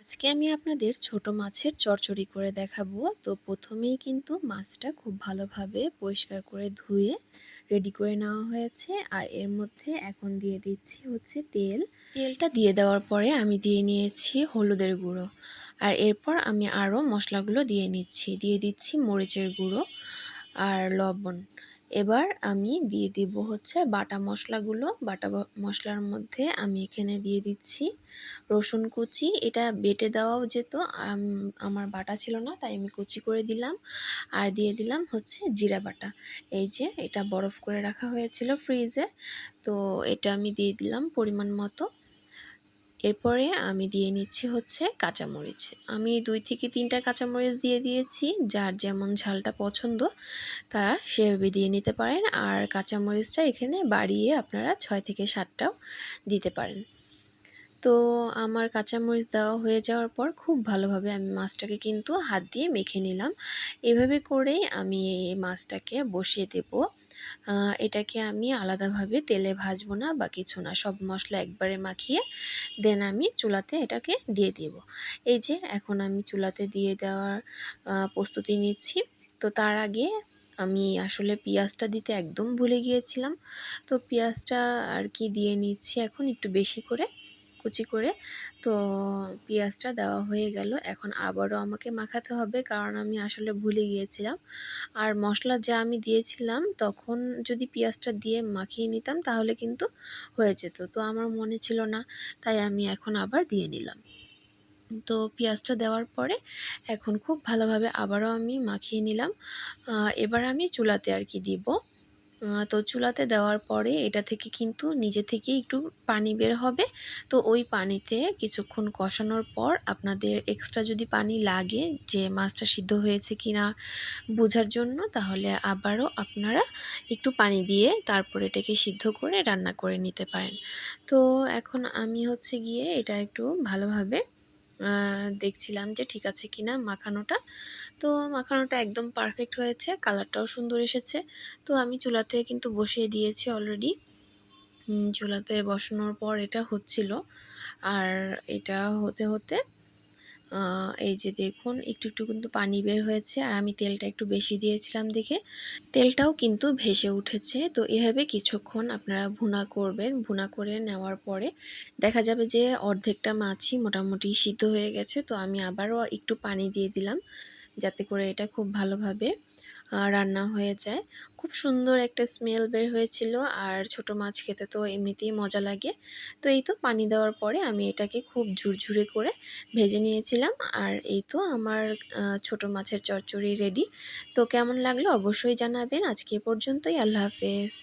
আজকে আমি আপনাদের ছোট মাছের চচ্চড়ি করে দেখাবো। তো প্রথমেই কিন্তু মাছটা খুব ভালোভাবে পরিষ্কার করে ধুয়ে রেডি করে নেওয়া হয়েছে। আর এর মধ্যে এখন দিয়ে দিচ্ছি হচ্ছে তেল। তেলটা দিয়ে দেওয়ার পরে আমি দিয়ে নিয়েছি হলুদের গুঁড়ো। আর এরপর আমি আরও মশলাগুলো দিয়ে নিচ্ছি। দিয়ে দিচ্ছি মরিচের গুঁড়ো আর লবণ। এবার আমি দিয়ে দিব হচ্ছে বাটা মশলাগুলো। বাটা মশলার মধ্যে আমি এখানে দিয়ে দিচ্ছি রসুন কুচি। এটা বেটে দেওয়াও যেত, আমার বাটা ছিল না তাই আমি কুচি করে দিলাম। আর দিয়ে দিলাম হচ্ছে জিরা বাটা। এই যে এটা বরফ করে রাখা হয়েছিল ফ্রিজে, তো এটা আমি দিয়ে দিলাম পরিমাণ মতো। এরপরে আমি দিয়ে নিচ্ছি হচ্ছে কাঁচামরিচ। আমি 2 থেকে 3টা কাঁচামরিচ দিয়ে দিয়েছি। যার যেমন ঝালটা পছন্দ তারা সেভাবে দিয়ে নিতে পারেন। আর কাঁচামরিচটা এখানে বাড়িয়ে আপনারা 6 থেকে 7টাও দিতে পারেন। তো আমার কাঁচামরিচ দেওয়া হয়ে যাওয়ার পর খুব ভালোভাবে আমি মাছটাকে কিন্তু হাত দিয়ে মেখে নিলাম। এভাবে করেই আমি এই মাছটাকে বসিয়ে দেব। এটাকে আমি আলাদাভাবে তেলে ভাজবো না বা কিছু না। সব মশলা একবারে মাখিয়ে দেন আমি চুলাতে এটাকে দিয়ে দেব। এই যে এখন আমি চুলাতে দিয়ে দেওয়ার প্রস্তুতি নিচ্ছি। তো তার আগে আমি আসলে পেঁয়াজটা দিতে একদম ভুলে গিয়েছিলাম। তো পেঁয়াজটা আর কি দিয়ে নিচ্ছি এখন একটু বেশি করে কুচি করে। তো পেঁয়াজটা দেওয়া হয়ে গেল। এখন আবারও আমাকে মাখাতে হবে, কারণ আমি আসলে ভুলে গিয়েছিলাম। আর মশলা যা আমি দিয়েছিলাম তখন যদি পেঁয়াজটা দিয়ে মাখিয়ে নিতাম তাহলে কিন্তু হয়ে যেত। তো আমার মনে ছিল না, তাই আমি এখন আবার দিয়ে নিলাম। তো পেঁয়াজটা দেওয়ার পরে এখন খুব ভালোভাবে আবারও আমি মাখিয়ে নিলাম। এবার আমি চুলাতে আর কি দিব। তো চুলাতে দেওয়ার পরে এটা থেকে কিন্তু নিজে থেকেই একটু পানি বের হবে। তো ওই পানিতে কিছুক্ষণ কষানোর পর আপনাদের এক্সট্রা যদি পানি লাগে যে মাছটা সিদ্ধ হয়েছে কিনা বোঝার জন্য, তাহলে আবারও আপনারা একটু পানি দিয়ে তারপর এটাকে সিদ্ধ করে রান্না করে নিতে পারেন। তো এখন আমি হচ্ছে গিয়ে এটা একটু ভালোভাবে দেখছিলাম যে ঠিক আছে কিনা মাখানোটা। তো মাখানোটা একদম পারফেক্ট হয়েছে, কালারটাও সুন্দর এসেছে। তো আমি চুলাতে কিন্তু বসিয়ে দিয়েছি অলরেডি। চুলাতে বসানোর পর এটা হচ্ছিল। আর এটা হতে হতে এই যে দেখুন একটু একটু কিন্তু পানি বের হয়েছে। আর আমি তেলটা একটু বেশি দিয়েছিলাম দেখে তেলটাও কিন্তু ভেসে উঠেছে। তো এভাবে কিছুক্ষণ আপনারা ভুনা করবেন। ভুনা করে নেওয়ার পরে দেখা যাবে যে অর্ধেকটা মাছই মোটামুটি সিদ্ধ হয়ে গেছে। তো আমি আবারও একটু পানি দিয়ে দিলাম যাতে করে এটা খুব ভালোভাবে রান্না হয়ে যায়। খুব সুন্দর একটা স্মেল বের হয়েছিল। আর ছোট মাছ খেতে তো এমনিতেই মজা লাগে। তো এই তো পানি দেওয়ার পরে আমি এটাকে খুব ঝুরঝুরে করে ভেজে নিয়েছিলাম। আর এই তো আমার ছোট মাছের চচ্চড়ি রেডি। তো কেমন লাগলো অবশ্যই জানাবেন। আজকে এ পর্যন্তই। আল্লাহ হাফেজ।